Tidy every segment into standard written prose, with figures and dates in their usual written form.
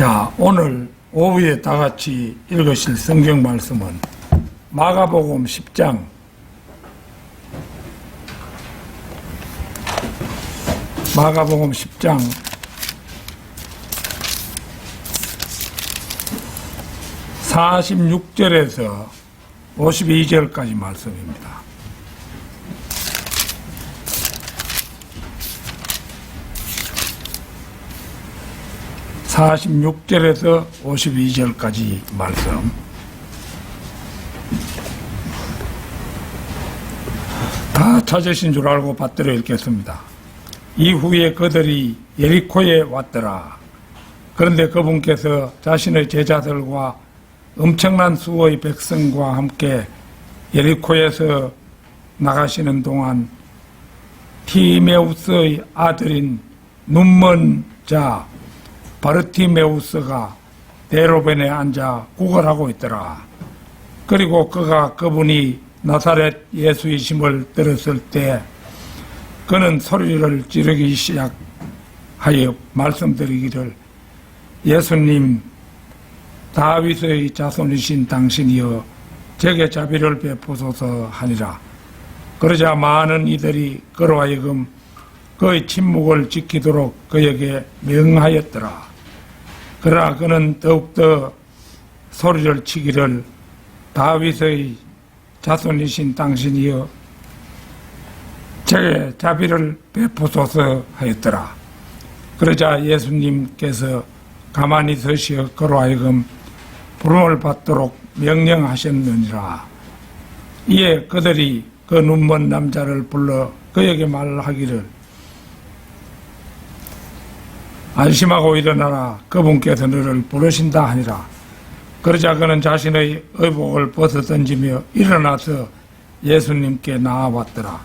자, 오늘 오후에 다 같이 읽으실 성경 말씀은 마가복음 10장 46절에서 52절까지 말씀입니다. (46절에서 52절까지) 말씀. 다 찾으신 줄 알고 받들어 읽겠습니다. 이후에 그들이 예리코에 왔더라. 그런데 그분께서 자신의 제자들과 엄청난 수의 백성과 함께 예리코에서 나가시는 동안 티메우스의 아들인 눈먼 자 바르티메우스가 대로변에 앉아 구걸하고 있더라. 그리고 그가 그분이 나사렛 예수이심을 들었을 때 그는 소리를 지르기 시작하여 말씀드리기를, 예수님, 다윗의 자손이신 당신이여 제게 자비를 베푸소서 하니라. 그러자 많은 이들이 그로 하여금 그의 침묵을 지키도록 그에게 명하였더라. 그러나 그는 더욱더 소리를 치기를, 다윗의 자손이신 당신이여 제게 자비를 베푸소서 하였더라. 그러자 예수님께서 가만히 서시어 그로 하여금 부름을 받도록 명령하셨느니라. 이에 그들이 그 눈먼 남자를 불러 그에게 말하기를, 안심하고 일어나라, 그분께서 너를 부르신다 하니라. 그러자 그는 자신의 의복을 벗어 던지며 일어나서 예수님께 나아왔더라.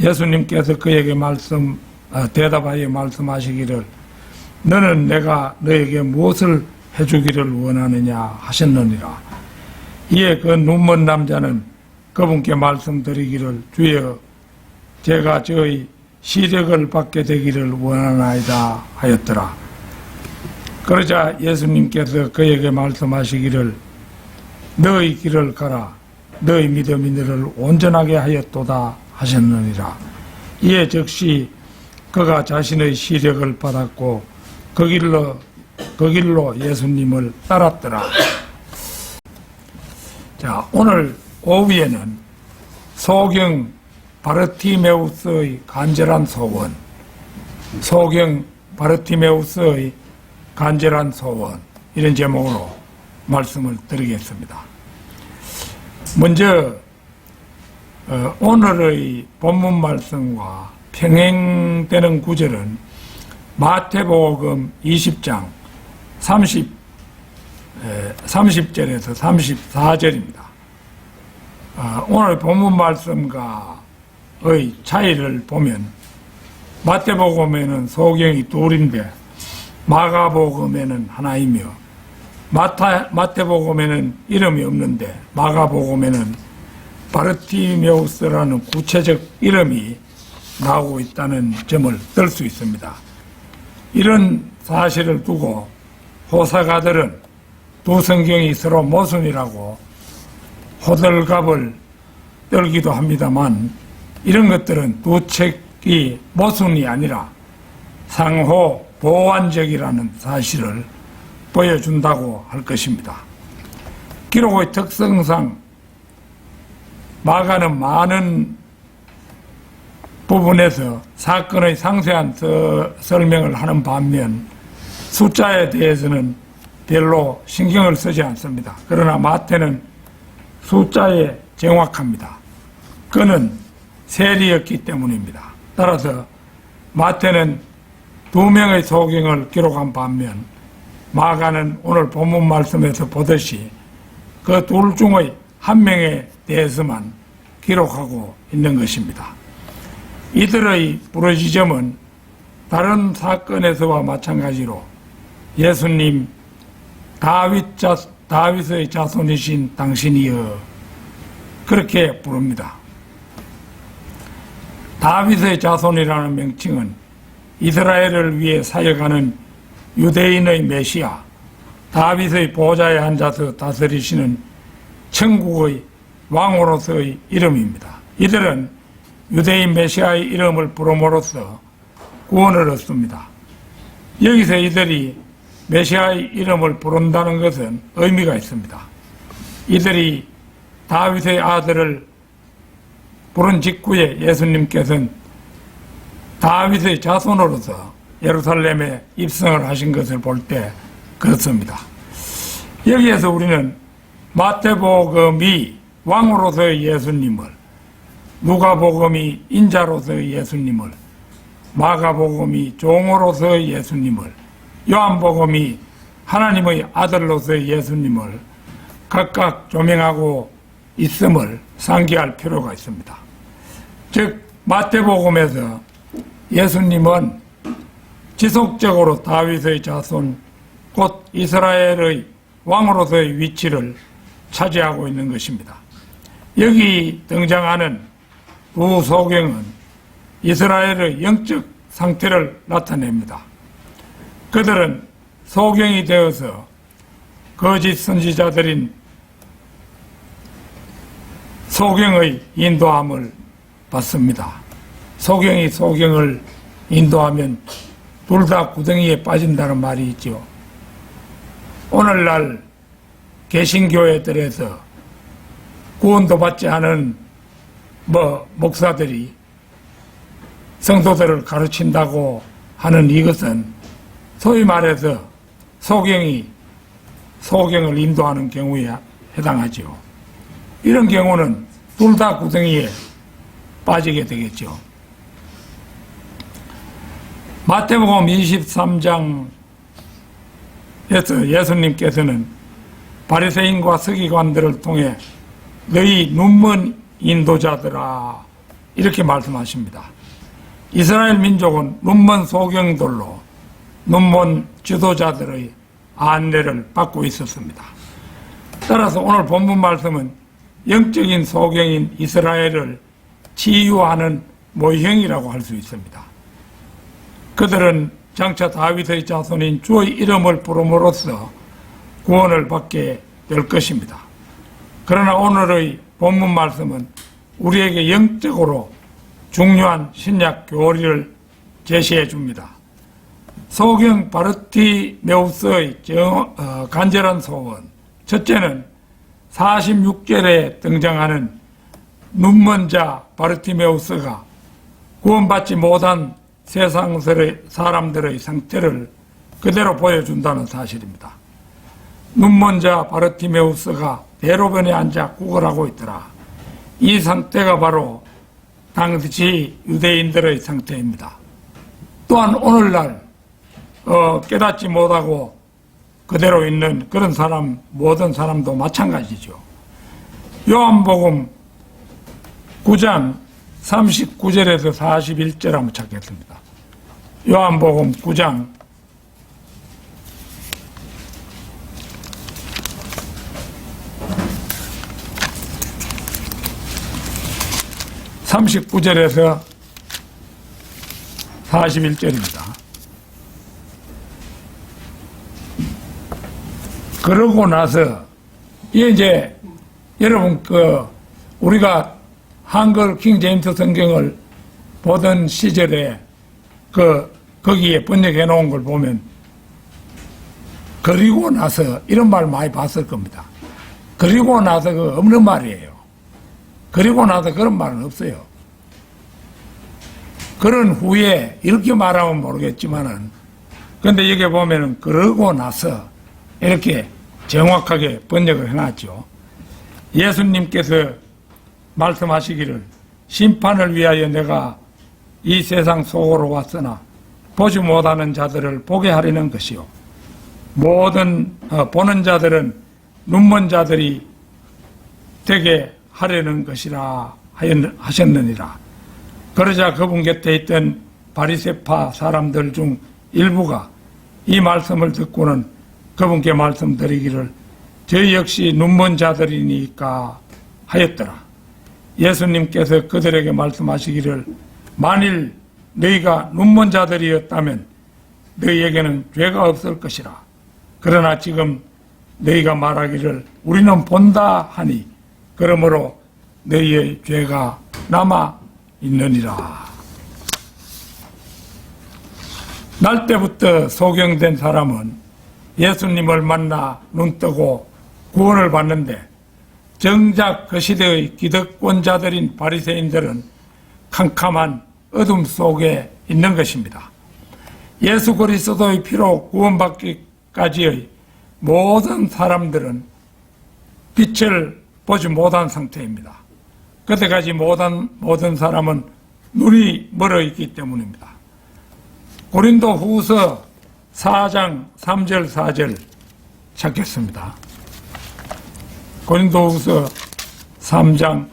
예수님께서 그에게 대답하여 말씀하시기를, 너는 내가 너에게 무엇을 해주기를 원하느냐 하셨느니라. 이에 그 눈먼 남자는 그분께 말씀드리기를, 주여, 제가 저의 시력을 받게 되기를 원하나이다 하였더라. 그러자 예수님께서 그에게 말씀하시기를, 너의 길을 가라, 너의 믿음이 너를 온전하게 하였도다 하셨느니라. 이에 즉시 그가 자신의 시력을 받았고 그 길로 예수님을 따랐더라. 자, 오늘 오후에는 소경 바르티메우스의 간절한 소원, 소경 바르티메우스의 간절한 소원, 이런 제목으로 말씀을 드리겠습니다. 먼저 오늘의 본문 말씀과 평행되는 구절은 마태복음 20장 30절에서 34절입니다. 오늘 본문 말씀과의 차이를 보면 마태복음에는 소경이 둘인데 마가복음에는 하나이며, 마태복음에는 이름이 없는데 마가복음에는 바르티메우스라는 구체적 이름이 나오고 있다는 점을 들 수 있습니다. 이런 사실을 두고 호사가들은 두 성경이 서로 모순이라고 호들갑을 떨기도 합니다만, 이런 것들은 두 책이 모순이 아니라 상호 보완적이라는 사실을 보여준다고 할 것입니다. 기록의 특성상 마가는 많은 부분에서 사건의 상세한 설명을 하는 반면 숫자에 대해서는 별로 신경을 쓰지 않습니다. 그러나 마태는 숫자에 정확합니다. 그는 세리였기 때문입니다. 따라서 마태는 2명의 소경을 기록한 반면 마가는 오늘 본문 말씀에서 보듯이 그 둘 중의 한 명에 대해서만 기록하고 있는 것입니다. 이들의 부르짖음은 다른 사건에서와 마찬가지로 예수님, 다윗의 자손이신 당신이여, 그렇게 부릅니다. 다윗의 자손이라는 명칭은 이스라엘을 위해 사역하는 유대인의 메시아, 다윗의 보좌에 앉아서 다스리시는 천국의 왕으로서의 이름입니다. 이들은 유대인 메시아의 이름을 부름으로써 구원을 얻습니다. 여기서 이들이 메시아의 이름을 부른다는 것은 의미가 있습니다. 이들이 다윗의 아들을 부른 직후에 예수님께서는 다윗의 자손으로서 예루살렘에 입성을 하신 것을 볼 때 그렇습니다. 여기에서 우리는 마태복음이 왕으로서의 예수님을, 누가복음이 인자로서의 예수님을, 마가복음이 종으로서의 예수님을, 요한복음이 하나님의 아들로서의 예수님을 각각 조명하고 있음을 상기할 필요가 있습니다. 즉 마태복음에서 예수님은 지속적으로 다윗의 자손, 곧 이스라엘의 왕으로서의 위치를 차지하고 있는 것입니다. 여기 등장하는 두 소경은 이스라엘의 영적 상태를 나타냅니다. 그들은 소경이 되어서 거짓 선지자들인 소경의 인도함을 받습니다. 소경이 소경을 인도하면 둘 다 구덩이에 빠진다는 말이 있죠. 오늘날 개신교회들에서 구원도 받지 않은 목사들이 성도들을 가르친다고 하는 이것은 소위 말해서 소경을 인도하는 경우에 해당하죠. 이런 경우는 둘 다 구덩이에 빠지게 되겠죠. 마태복음 23장에서 예수님께서는 바리새인과 서기관들을 통해 너희 눈먼 인도자들아 이렇게 말씀하십니다. 이스라엘 민족은 눈먼 소경들로 눈먼 지도자들의 안내를 받고 있었습니다. 따라서 오늘 본문 말씀은 영적인 소경인 이스라엘을 치유하는 모형이라고 할 수 있습니다. 그들은 장차 다윗의 자손인 주의 이름을 부름으로써 구원을 받게 될 것입니다. 그러나 오늘의 본문 말씀은 우리에게 영적으로 중요한 신약 교리를 제시해 줍니다. 소경 바르티메우스의 간절한 소원. 첫째는 46절에 등장하는 눈먼 자 바르티메우스가 구원받지 못한 세상 사람들의 상태를 그대로 보여준다는 사실입니다. 눈먼 자 바르티메우스가 대로변에 앉아 구걸하고 있더라. 이 상태가 바로 당시 유대인들의 상태입니다. 또한 오늘날 깨닫지 못하고 그대로 있는 그런 사람, 모든 사람도 마찬가지죠. 요한복음 9장 39절에서 41절 한번 찾겠습니다. 요한복음 9장 39절에서 41절입니다. 그러고 나서 이제 여러분 우리가 한글 킹 제임스 성경을 보던 시절에 거기에 번역해 놓은 걸 보면 그리고 나서 이런 말 많이 봤을 겁니다. 그리고 나서 없는 말이에요. 그리고 나서 그런 말은 없어요. 그런 후에 이렇게 말하면 모르겠지만은 근데 여기 보면은 그러고 나서 이렇게 정확하게 번역을 해놨죠. 예수님께서 말씀하시기를 심판을 위하여 내가 이 세상 속으로 왔으나 보지 못하는 자들을 보게 하려는 것이요 모든 보는 자들은 눈먼 자들이 되게 하려는 것이라 하셨느니라. 그러자 그분 곁에 있던 바리새파 사람들 중 일부가 이 말씀을 듣고는 그분께 말씀드리기를 저희 역시 눈먼 자들이니까 하였더라. 예수님께서 그들에게 말씀하시기를 만일 너희가 눈먼 자들이었다면 너희에게는 죄가 없을 것이라. 그러나 지금 너희가 말하기를 우리는 본다 하니 그러므로 너희의 죄가 남아 있느니라. 날 때부터 소경된 사람은 예수님을 만나 눈뜨고 구원을 받는데 정작 그 시대의 기득권자들인 바리새인들은 캄캄한 어둠 속에 있는 것입니다. 예수 그리스도의 피로 구원받기까지의 모든 사람들은 빛을 보지 못한 상태입니다. 그때까지 모든 사람은 눈이 멀어 있기 때문입니다. 고린도 후서 4장 3절 4절 찾겠습니다. 고린도 후서 3장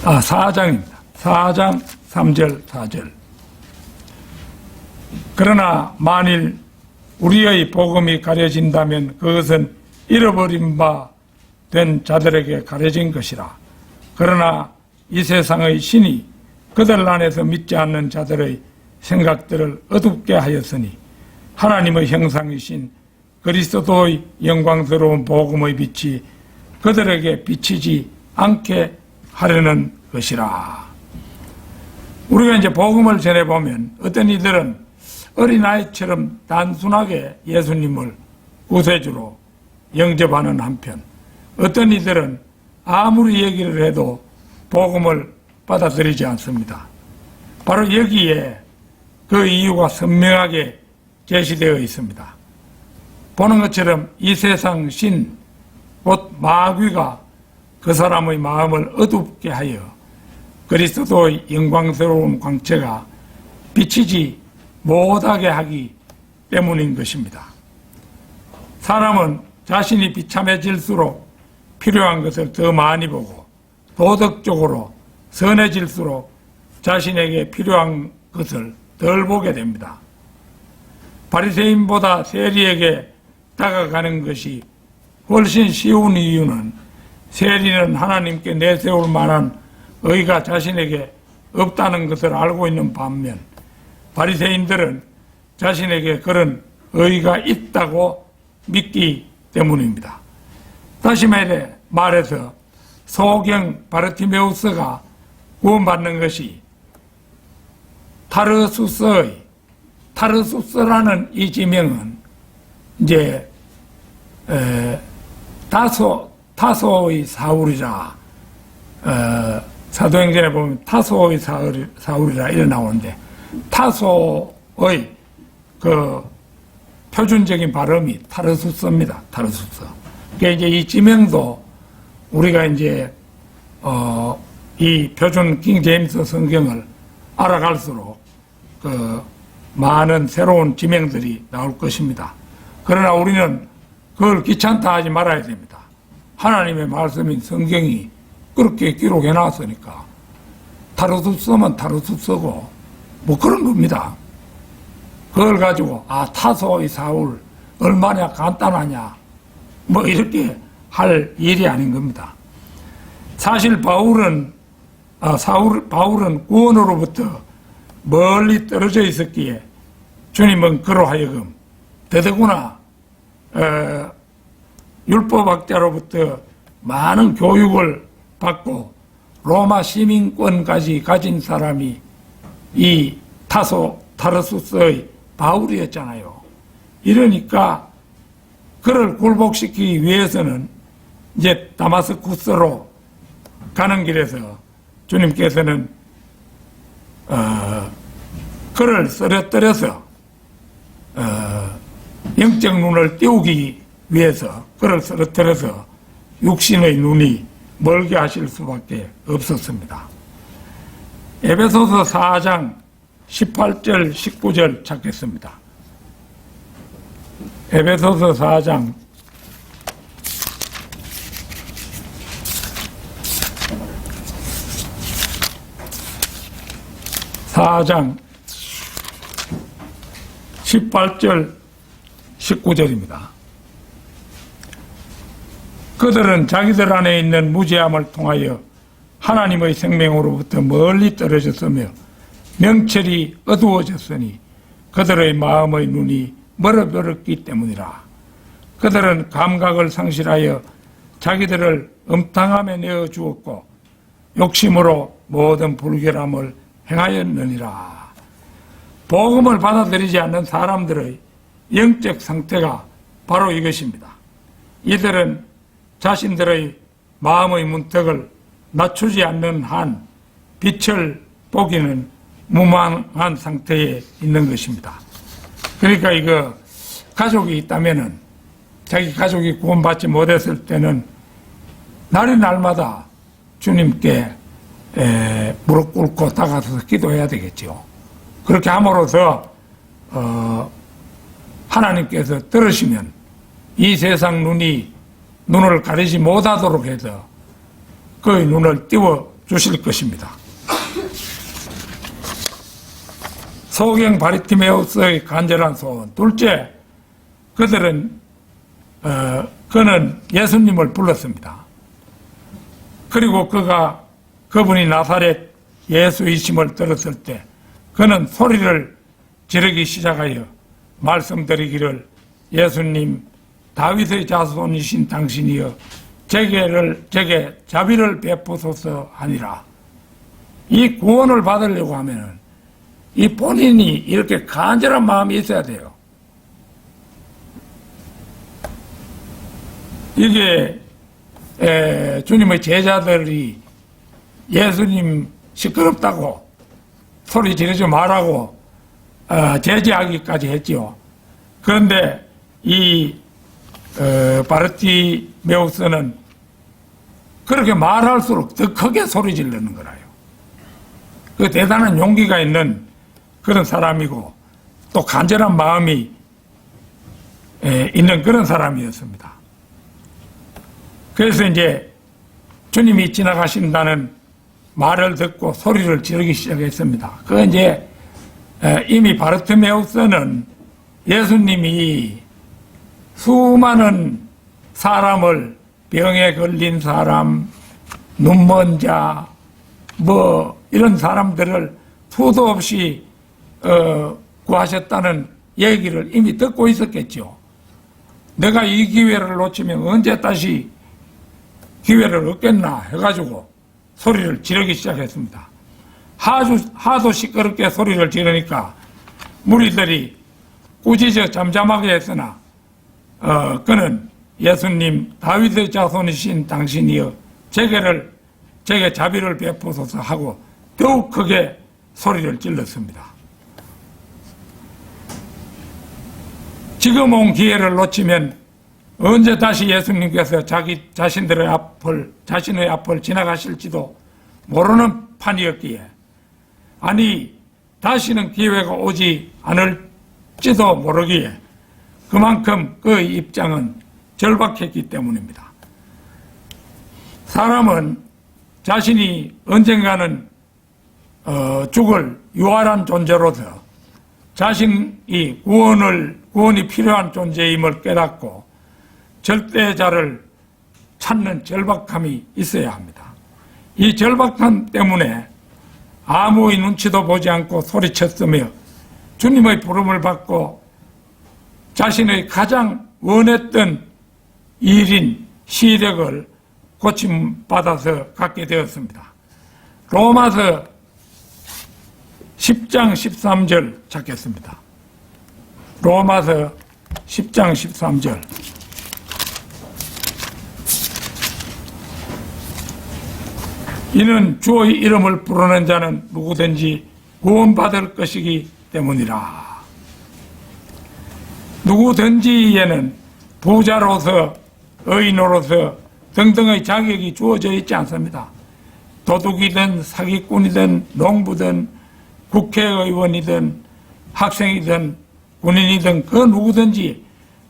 4장입니다. 4장 3절 4절. 그러나 만일 우리의 복음이 가려진다면 그것은 잃어버린 바 된 자들에게 가려진 것이라. 그러나 이 세상의 신이 그들 안에서 믿지 않는 자들의 생각들을 어둡게 하였으니 하나님의 형상이신 그리스도의 영광스러운 복음의 빛이 그들에게 비치지 않게 하려는 것이라. 우리가 이제 복음을 전해보면 어떤 이들은 어린아이처럼 단순하게 예수님을 구세주로 영접하는 한편 어떤 이들은 아무리 얘기를 해도 복음을 받아들이지 않습니다. 바로 여기에 그 이유가 선명하게 제시되어 있습니다. 보는 것처럼 이 세상 신, 곧 마귀가 그 사람의 마음을 어둡게 하여 그리스도의 영광스러운 광채가 비치지 못하게 하기 때문인 것입니다. 사람은 자신이 비참해질수록 필요한 것을 더 많이 보고 도덕적으로 선해질수록 자신에게 필요한 것을 덜 보게 됩니다. 바리새인보다 세리에게 다가가는 것이 훨씬 쉬운 이유는 세리는 하나님께 내세울 만한 의가 자신에게 없다는 것을 알고 있는 반면 바리새인들은 자신에게 그런 의가 있다고 믿기 때문입니다. 다시 말해서 소경 바르티메우스가 구원받는 것이 타르수스라는 이 지명은 이제 타소의 사울이라 사도행전에 보면 타소의 사울이라 이래 나오는데 타소의 그 표준적인 발음이 타르수스입니다. 타르수스. 그러니까 이제 이 지명도 우리가 이제 이 표준 킹 제임스 성경을 알아갈수록 그 많은 새로운 지명들이 나올 것입니다. 그러나 우리는 그걸 귀찮다 하지 말아야 됩니다. 하나님의 말씀인 성경이 그렇게 기록해 놨으니까 타르수스면 타르수스고 뭐 그런 겁니다. 그걸 가지고 타소의 사울 얼마나 간단하냐 뭐 이렇게 할 일이 아닌 겁니다. 사실 바울은 구원으로부터 멀리 떨어져 있었기에 주님은 그로 하여금 더더구나 율법학자로부터 많은 교육을 받고 로마 시민권까지 가진 사람이 이 타르수스의 바울이었잖아요. 이러니까 그를 굴복시키기 위해서는 이제 다마스쿠스로 가는 길에서 주님께서는 그를 쓰러뜨려서 영적 눈을 띄우기 위해서 그를 쓰러뜨려서 육신의 눈이 멀게 하실 수밖에 없었습니다. 에베소서 4장 18절 19절 찾겠습니다. 에베소서 4장 18절 19절입니다. 그들은 자기들 안에 있는 무죄함을 통하여 하나님의 생명으로부터 멀리 떨어졌으며 명철이 어두워졌으니 그들의 마음의 눈이 멀어버렸기 때문이라. 그들은 감각을 상실하여 자기들을 음탕함에 내어 주었고 욕심으로 모든 불결함을 행하였느니라. 복음을 받아들이지 않는 사람들의 영적 상태가 바로 이것입니다. 이들은 자신들의 마음의 문턱을 낮추지 않는 한 빛을 보기는 무망한 상태에 있는 것입니다. 그러니까 이거 가족이 있다면은 자기 가족이 구원받지 못했을 때는 날이 날마다 주님께 무릎 꿇고 다가서서 기도해야 되겠죠. 그렇게 함으로써 하나님께서 들으시면 이 세상 눈을 가리지 못하도록 해서 그의 눈을 띄워 주실 것입니다. 소경 바리티메우스의 간절한 소원. 둘째, 그는 예수님을 불렀습니다. 그리고 그분이 나사렛 예수이심을 들었을 때 그는 소리를 지르기 시작하여 말씀드리기를, 예수님, 다윗의 자손이신 당신이여 제게 자비를 베푸소서 하니라. 이 구원을 받으려고 하면은 이 본인이 이렇게 간절한 마음이 있어야 돼요. 이게 주님의 제자들이 예수님 시끄럽다고 소리 지르지 말라고 제지하기까지 했지요. 그런데 이 바르티메우스는 그렇게 말할수록 더 크게 소리 지르는 거라요. 그 대단한 용기가 있는 그런 사람이고 또 간절한 마음이 있는 그런 사람이었습니다. 그래서 이제 주님이 지나가신다는 말을 듣고 소리를 지르기 시작했습니다. 그 이제 이미 바르티메우스는 예수님이 수많은 사람을, 병에 걸린 사람, 눈먼 자, 이런 사람들을 수도 없이 구하셨다는 얘기를 이미 듣고 있었겠죠. 내가 이 기회를 놓치면 언제 다시 기회를 얻겠나 해가지고 소리를 지르기 시작했습니다. 하도 시끄럽게 소리를 지르니까 무리들이 꾸짖어 잠잠하게 했으나 그는 예수님, 다윗의 자손이신 당신이여 제게 자비를 베푸소서 하고 더욱 크게 소리를 질렀습니다. 지금 온 기회를 놓치면 언제 다시 예수님께서 자신의 앞을 지나가실지도 모르는 판이었기에, 아니 다시는 기회가 오지 않을지도 모르기에 그만큼 그의 입장은 절박했기 때문입니다. 사람은 자신이 언젠가는 죽을 유활한 존재로서 자신이 구원이 필요한 존재임을 깨닫고 절대자를 찾는 절박함이 있어야 합니다. 이 절박함 때문에 아무의 눈치도 보지 않고 소리쳤으며 주님의 부름을 받고 자신의 가장 원했던 일인 시력을 고침받아서 갖게 되었습니다. 로마서 10장 13절 찾겠습니다. 로마서 10장 13절. 이는 주의 이름을 부르는 자는 누구든지 구원받을 것이기 때문이라. 누구든지에는 부자로서 의인으로서 등등의 자격이 주어져 있지 않습니다. 도둑이든 사기꾼이든 농부든 국회의원이든 학생이든 군인이든 그 누구든지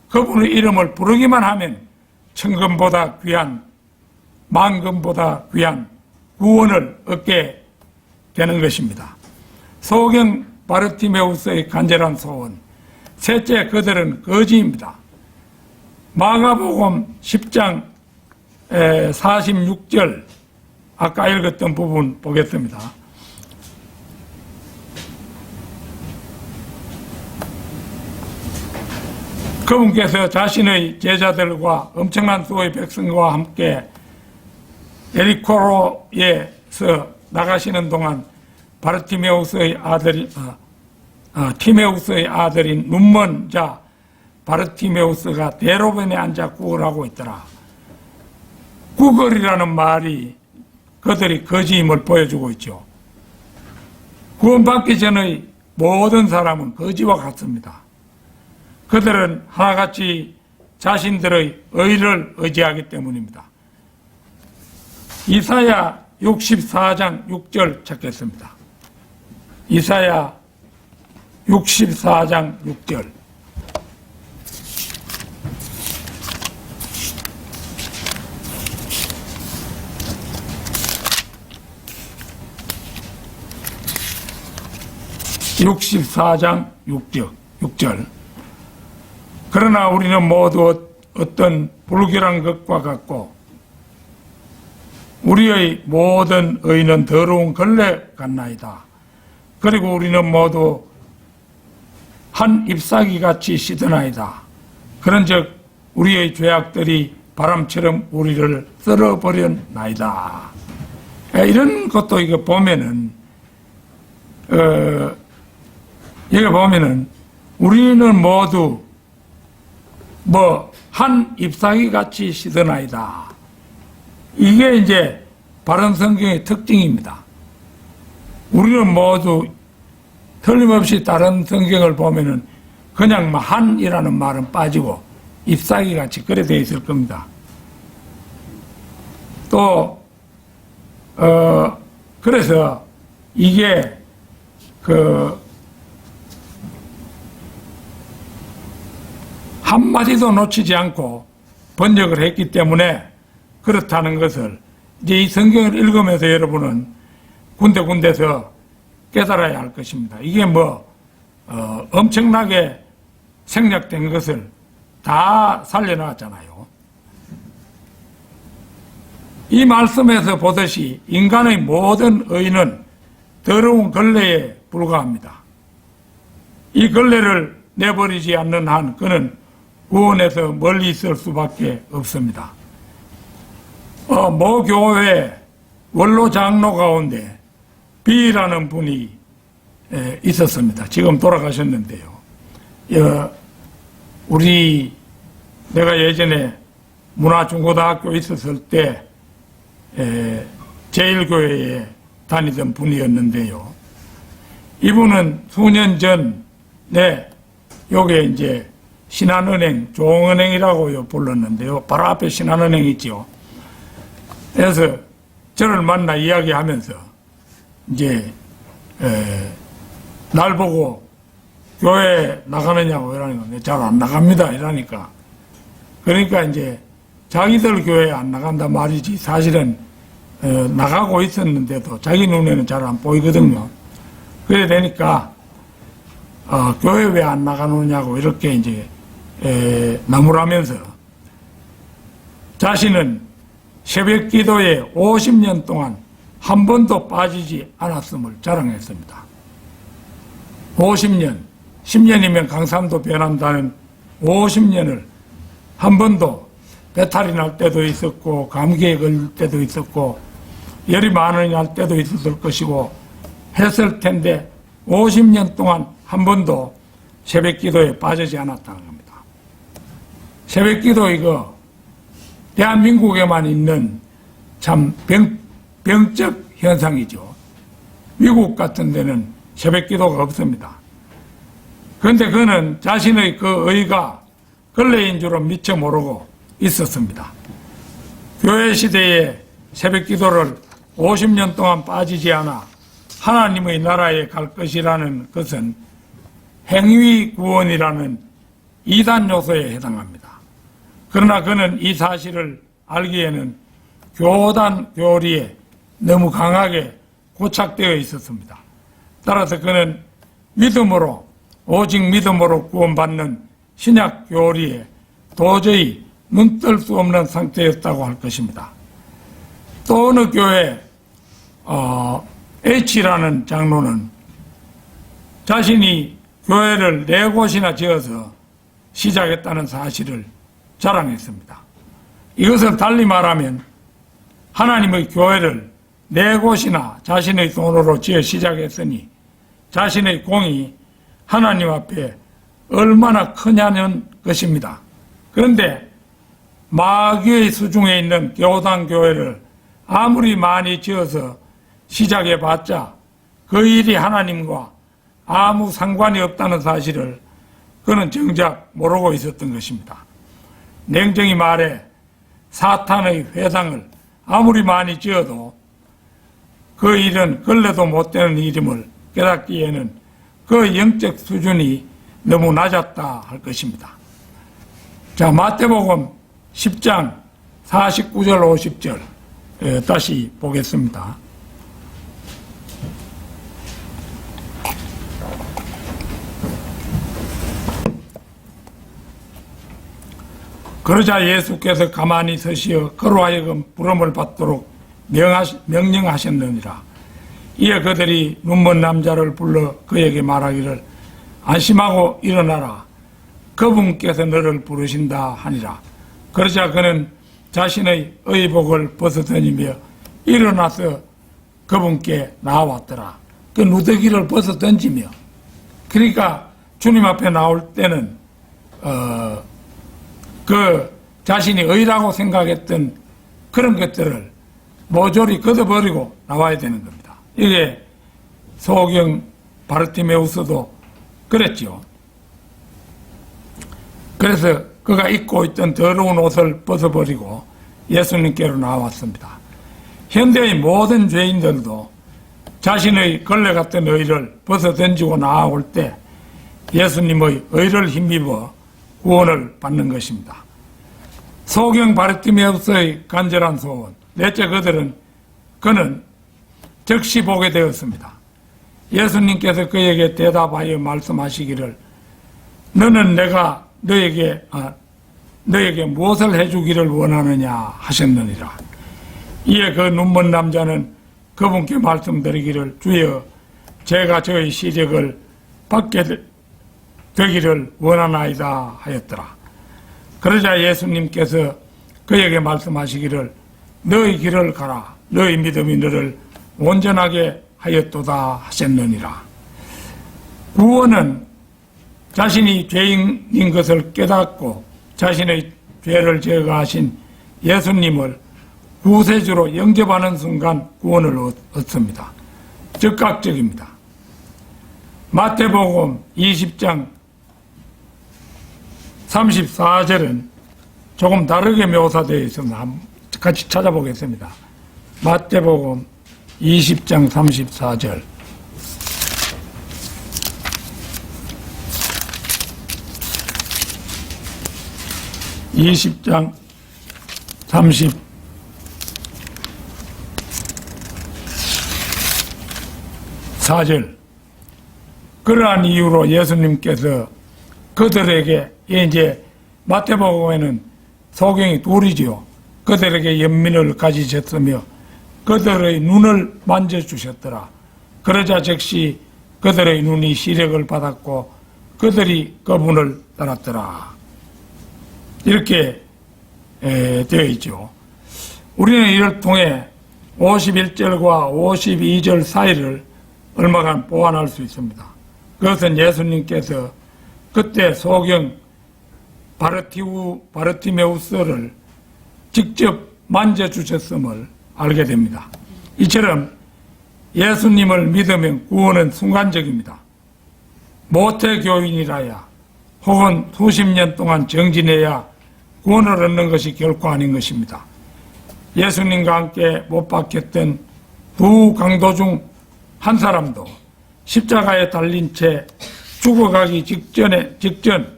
그분의 이름을 부르기만 하면 천금보다 귀한, 만금보다 귀한 구원을 얻게 되는 것입니다. 소경 바르티메우스의 간절한 소원. 셋째, 그들은 거지입니다. 마가복음 10장 46절 아까 읽었던 부분 보겠습니다. 그분께서 자신의 제자들과 엄청난 수의 백성과 함께 에리코로에서 나가시는 동안 바르티메우스의 티메우스의 아들인 눈먼 자 바르티메우스가 대로변에 앉아 구걸하고 있더라. 구걸이라는 말이 그들이 거지임을 보여주고 있죠. 구원받기 전의 모든 사람은 거지와 같습니다. 그들은 하나같이 자신들의 의를 의지하기 때문입니다. 이사야 64장 6절 찾겠습니다. 이사야 64장 6절. (64장 6절) 그러나 우리는 모두 어떤 불결한 것과 같고 우리의 모든 의는 더러운 걸레 같나이다. 그리고 우리는 모두 한 잎사귀같이 시드나이다. 그런즉 우리의 죄악들이 바람처럼 우리를 쓸어버렸나이다. 이런 것도 이거 보면은 여기 보면은 우리는 모두 한 잎사귀 같이 시드나이다. 이게 이제 바른 성경의 특징입니다. 우리는 모두 틀림없이 다른 성경을 보면은 그냥 한이라는 말은 빠지고 잎사귀 같이 그래 되어 있을 겁니다. 또 그래서 이게 한마디도 놓치지 않고 번역을 했기 때문에 그렇다는 것을 이제 이 성경을 읽으면서 여러분은 군데군데서 깨달아야 할 것입니다. 이게 엄청나게 생략된 것을 다 살려놨잖아요. 이 말씀에서 보듯이 인간의 모든 의는 더러운 걸레에 불과합니다. 이 걸레를 내버리지 않는 한 그는 구원에서 멀리 있을 수밖에 없습니다. 모 교회 원로 장로 가운데 B라는 분이 있었습니다. 지금 돌아가셨는데요. 내가 예전에 문화중고등학교 있었을 때 제1교회에 다니던 분이었는데요. 이분은 수년 전에 요게 이제 신한은행, 종은행이라고 불렀는데요. 바로 앞에 신한은행 있죠. 그래서 저를 만나 이야기하면서 이제 날 보고 교회 나가느냐고 이러니까 잘 안 나갑니다 이러니까, 그러니까 이제 자기들 교회 안 나간다 말이지 사실은 나가고 있었는데도 자기 눈에는 잘 안 보이거든요. 그래 되니까 교회 왜 안 나가느냐고 이렇게 이제 나무라면서 자신은 새벽 기도에 50년 동안 한 번도 빠지지 않았음을 자랑했습니다. 50년, 10년이면 강산도 변한다는 50년을 한 번도 배탈이 날 때도 있었고 감기에 걸릴 때도 있었고 열이 많이 날 때도 있었을 것이고 했을 텐데 50년 동안 한 번도 새벽 기도에 빠지지 않았다는 겁니다. 새벽 기도 이거 대한민국에만 있는 참 병적 현상이죠. 미국 같은 데는 새벽 기도가 없습니다. 그런데 그는 자신의 그 의가 걸레인 줄은 미처 모르고 있었습니다. 교회 시대에 새벽 기도를 50년 동안 빠지지 않아 하나님의 나라에 갈 것이라는 것은 행위 구원이라는 이단 요소에 해당합니다. 그러나 그는 이 사실을 알기에는 교단 교리에 너무 강하게 고착되어 있었습니다. 따라서 그는 믿음으로, 오직 믿음으로 구원받는 신약 교리에 도저히 눈뜰 수 없는 상태였다고 할 것입니다. 또 어느 교회 H라는 장로는 자신이 교회를 4곳이나 지어서 시작했다는 사실을 자랑했습니다. 이것을 달리 말하면 하나님의 교회를 네 곳이나 자신의 돈으로 지어 시작했으니 자신의 공이 하나님 앞에 얼마나 크냐는 것입니다. 그런데 마귀의 수중에 있는 교단 교회를 아무리 많이 지어서 시작해봤자 그 일이 하나님과 아무 상관이 없다는 사실을 그는 정작 모르고 있었던 것입니다. 냉정히 말해 사탄의 회당을 아무리 많이 지어도 그 일은 걸레도 못 되는 일임을 깨닫기에는 그 영적 수준이 너무 낮았다 할 것입니다. 자, 마태복음 10장 49절 50절 다시 보겠습니다. 그러자 예수께서 가만히 서시어 그로 하여금 부름을 받도록 명령하셨느니라. 이에 그들이 눈먼 남자를 불러 그에게 말하기를 안심하고 일어나라. 그분께서 너를 부르신다 하니라. 그러자 그는 자신의 의복을 벗어던지며 일어나서 그분께 나아왔더라. 그 누더기를 벗어던지며, 그러니까 주님 앞에 나올 때는 그 자신이 의라고 생각했던 그런 것들을 모조리 걷어버리고 나와야 되는 겁니다. 이게 소경 바르티메우스도 그랬죠. 그래서 그가 입고 있던 더러운 옷을 벗어버리고 예수님께로 나왔습니다. 현대의 모든 죄인들도 자신의 걸레 같은 의를 벗어던지고 나아올 때 예수님의 의를 힘입어 구원을 받는 것입니다. 소경 바르티메우스의 간절한 소원, 넷째 그는 즉시 보게 되었습니다. 예수님께서 그에게 대답하여 말씀하시기를 너는 내가 너에게 무엇을 해주기를 원하느냐 하셨느니라. 이에 그 눈먼 남자는 그분께 말씀드리기를 주여 제가 저의 시력을 받게 되기를 원하나이다 하였더라. 그러자 예수님께서 그에게 말씀하시기를 너의 길을 가라. 너의 믿음이 너를 온전하게 하였도다 하셨느니라. 구원은 자신이 죄인인 것을 깨닫고 자신의 죄를 제거하신 예수님을 구세주로 영접하는 순간 구원을 얻습니다. 즉각적입니다. 마태복음 20장 34절은 조금 다르게 묘사되어 있습니다. 같이 찾아보겠습니다. 마태복음 20장 34절. (20장 34절) 그러한 이유로 예수님께서 그들에게, 이제 마태복음에는 소경이 둘이지요. 그들에게 연민을 가지셨으며 그들의 눈을 만져주셨더라. 그러자 즉시 그들의 눈이 시력을 받았고 그들이 그분을 따랐더라. 이렇게 되어 있죠. 우리는 이를 통해 51절과 52절 사이를 얼마간 보완할 수 있습니다. 그것은 예수님께서 그때 소경 바르티메우스를 직접 만져주셨음을 알게 됩니다. 이처럼 예수님을 믿으면 구원은 순간적입니다. 모태교인이라야 혹은 수십 년 동안 정진해야 구원을 얻는 것이 결코 아닌 것입니다. 예수님과 함께 못 박혔던 두 강도 중 한 사람도 십자가에 달린 채 죽어가기 직전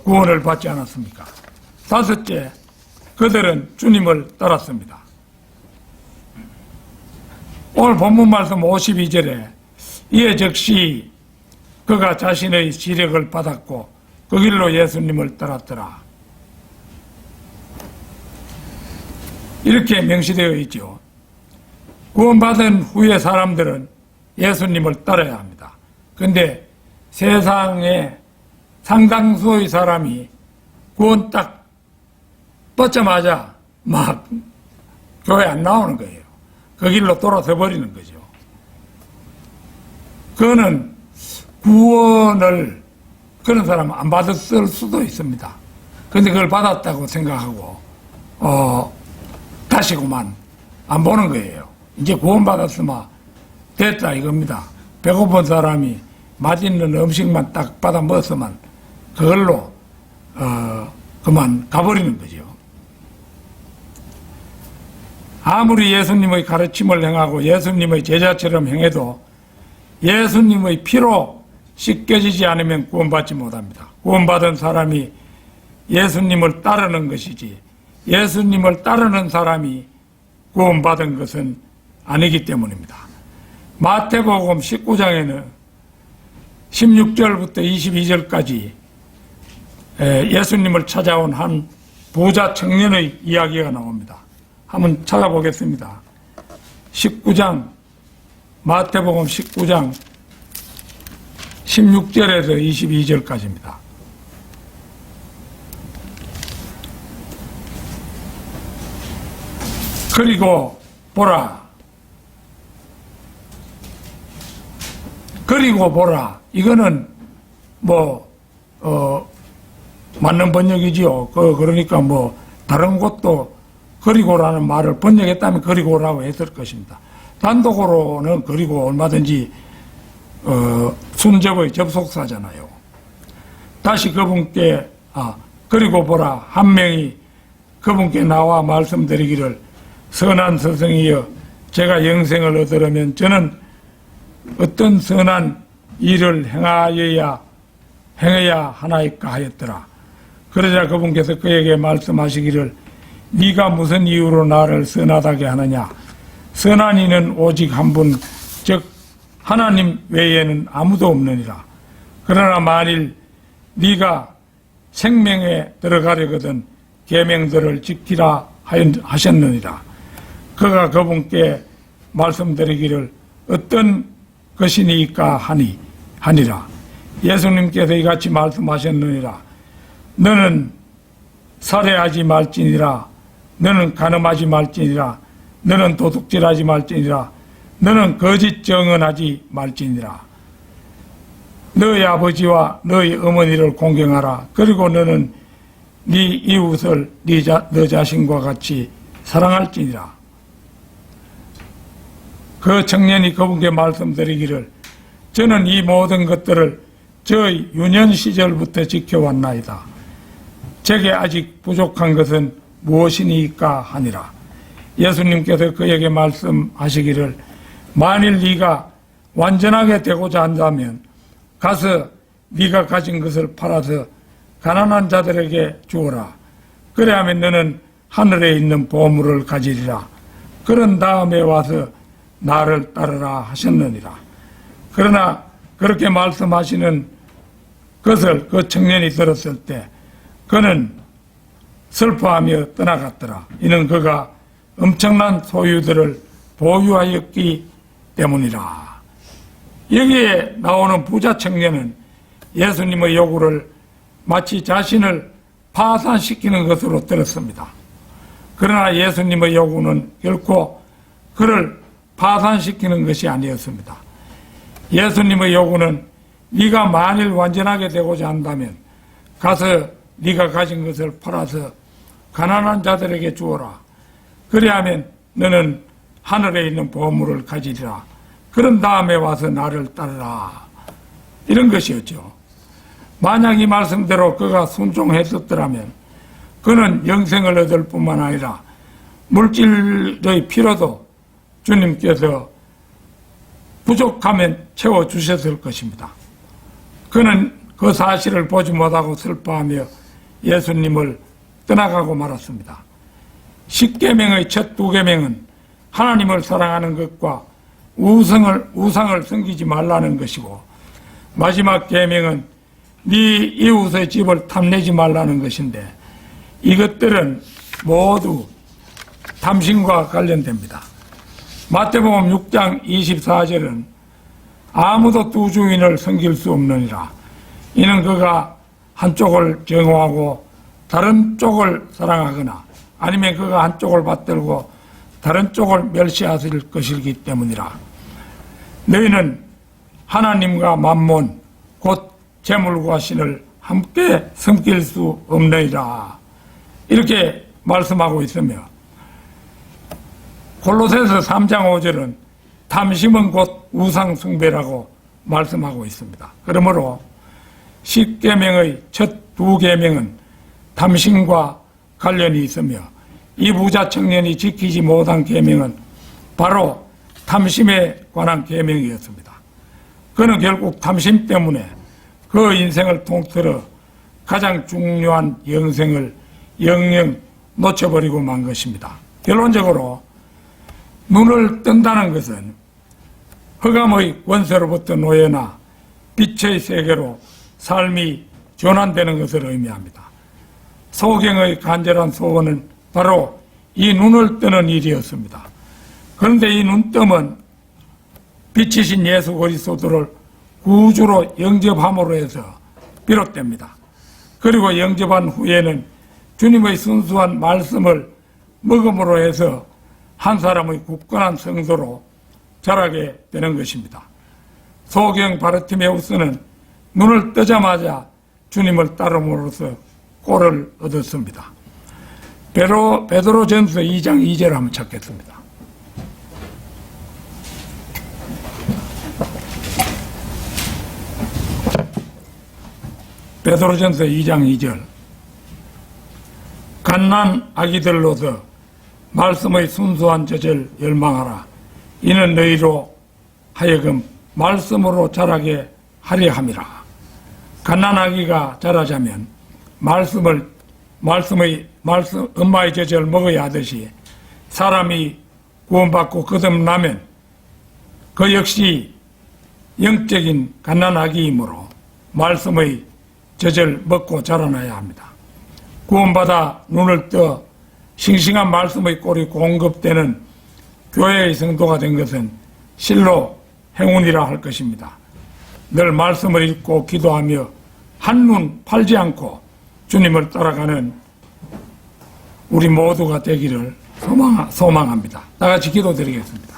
구원을 받지 않았습니까? 다섯째, 그들은 주님을 따랐습니다. 오늘 본문 말씀 52절에 이에 즉시 그가 자신의 시력을 받았고 그 길로 예수님을 따랐더라. 이렇게 명시되어 있죠. 구원받은 후에 사람들은 예수님을 따라야 합니다. 그런데 세상에 상당수의 사람이 구원 딱 뻗자마자 막 교회 안 나오는 거예요. 그 길로 돌아서 버리는 거죠. 그거는 구원을 그런 사람은 안 받았을 수도 있습니다. 그런데 그걸 받았다고 생각하고 다시 그만 안 보는 거예요. 이제 구원받았으면 됐다 이겁니다. 배고픈 사람이 맛있는 음식만 딱 받아 먹었으면 그걸로 그만 가버리는 거죠. 아무리 예수님의 가르침을 행하고 예수님의 제자처럼 행해도 예수님의 피로 씻겨지지 않으면 구원받지 못합니다. 구원받은 사람이 예수님을 따르는 것이지 예수님을 따르는 사람이 구원받은 것은 아니기 때문입니다. 마태복음 19장에는 16절부터 22절까지 예수님을 찾아온 한 부자 청년의 이야기가 나옵니다. 한번 찾아보겠습니다. 19장, 마태복음 19장 16절에서 22절까지입니다. 그리고 보라. 그리고 보라. 이거는 맞는 번역이지요. 그러니까 다른 곳도 그리고라는 말을 번역했다면 그리고라고 했을 것입니다. 단독으로는 그리고 얼마든지 순접의 접속사잖아요. 다시 그분께 그리고 보라 한 명이 그분께 나와 말씀드리기를 선한 스승이여 제가 영생을 얻으려면 저는 어떤 선한 일을 행해야 하나이까 하였더라. 그러자 그분께서 그에게 말씀하시기를 네가 무슨 이유로 나를 선하다게 하느냐. 선한 이는 오직 한 분, 즉 하나님 외에는 아무도 없느니라. 그러나 만일 네가 생명에 들어가려거든 계명들을 지키라 하셨느니라. 그가 그분께 말씀드리기를 어떤 것이니까 하니라. 예수님께서 이같이 말씀하셨느니라. 너는 살해하지 말지니라. 너는 간음하지 말지니라. 너는 도둑질하지 말지니라. 너는 거짓 증언하지 말지니라. 너희 아버지와 너희 어머니를 공경하라. 그리고 너는 네 이웃을 너 자신과 같이 사랑할지니라. 그 청년이 그분께 말씀드리기를 저는 이 모든 것들을 저의 유년 시절부터 지켜왔나이다. 제게 아직 부족한 것은 무엇이니까 하니라. 예수님께서 그에게 말씀하시기를 만일 네가 완전하게 되고자 한다면 가서 네가 가진 것을 팔아서 가난한 자들에게 주어라. 그래야면 너는 하늘에 있는 보물을 가지리라. 그런 다음에 와서 나를 따르라 하셨느니라. 그러나 그렇게 말씀하시는 것을 그 청년이 들었을 때 그는 슬퍼하며 떠나갔더라. 이는 그가 엄청난 소유들을 보유하였기 때문이라. 여기에 나오는 부자 청년은 예수님의 요구를 마치 자신을 파산시키는 것으로 들었습니다. 그러나 예수님의 요구는 결코 그를 파산시키는 것이 아니었습니다. 예수님의 요구는 네가 만일 완전하게 되고자 한다면 가서 네가 가진 것을 팔아서 가난한 자들에게 주어라. 그리하면 너는 하늘에 있는 보물을 가지리라. 그런 다음에 와서 나를 따르라. 이런 것이었죠. 만약 이 말씀대로 그가 순종했었더라면 그는 영생을 얻을 뿐만 아니라 물질의 필요도 주님께서 부족하면 채워주셨을 것입니다. 그는 그 사실을 보지 못하고 슬퍼하며 예수님을 떠나가고 말았습니다. 10계명의 첫 2계명은 하나님을 사랑하는 것과 우상을 섬기지 말라는 것이고 마지막 계명은 네 이웃의 집을 탐내지 말라는 것인데 이것들은 모두 탐심과 관련됩니다. 마태복음 6장 24절은 아무도 두 주인을 섬길 수 없느니라. 이는 그가 한쪽을 정오하고 다른 쪽을 사랑하거나 아니면 그가 한쪽을 받들고 다른 쪽을 멸시하실 것이기 때문이라. 너희는 하나님과 만몬 곧 재물과 신을 함께 섬길 수 없느니라. 이렇게 말씀하고 있으며 골로새서 3장 5절은 탐심은 곧 우상 숭배라고 말씀하고 있습니다. 그러므로 10계명의 첫 2계명은 탐심과 관련이 있으며 이 부자 청년이 지키지 못한 계명은 바로 탐심에 관한 계명이었습니다. 그는 결국 탐심 때문에 그 인생을 통틀어 가장 중요한 영생을 영영 놓쳐버리고 만 것입니다. 결론적으로 눈을 뜬다는 것은 흑암의 권세로부터 놓여나 빛의 세계로 삶이 전환되는 것을 의미합니다. 소경의 간절한 소원은 바로 이 눈을 뜨는 일이었습니다. 그런데 이 눈뜸은 빛이신 예수 그리스도를 구주로 영접함으로 해서 비롯됩니다. 그리고 영접한 후에는 주님의 순수한 말씀을 먹음으로 해서 한 사람의 굳건한 성도로 자라게 되는 것입니다. 소경 바르티메우스는 눈을 뜨자마자 주님을 따름으로써 꼴을 얻었습니다. 베드로전서 2장 2절 한번 찾겠습니다. 베드로전서 2장 2절 갓난 아기들로서 말씀의 순수한 젖을 열망하라. 이는 너희로 하여금 말씀으로 자라게 하려 함이라. 갓난 아기가 자라자면 엄마의 젖을 먹어야 하듯이 사람이 구원받고 거듭나면 그 역시 영적인 갓난 아기이므로 말씀의 젖을 먹고 자라나야 합니다. 구원받아 눈을 떠 싱싱한 말씀의 꼴이 공급되는 교회의 성도가 된 것은 실로 행운이라 할 것입니다. 늘 말씀을 읽고 기도하며 한눈 팔지 않고 주님을 따라가는 우리 모두가 되기를 소망합니다. 다 같이 기도드리겠습니다.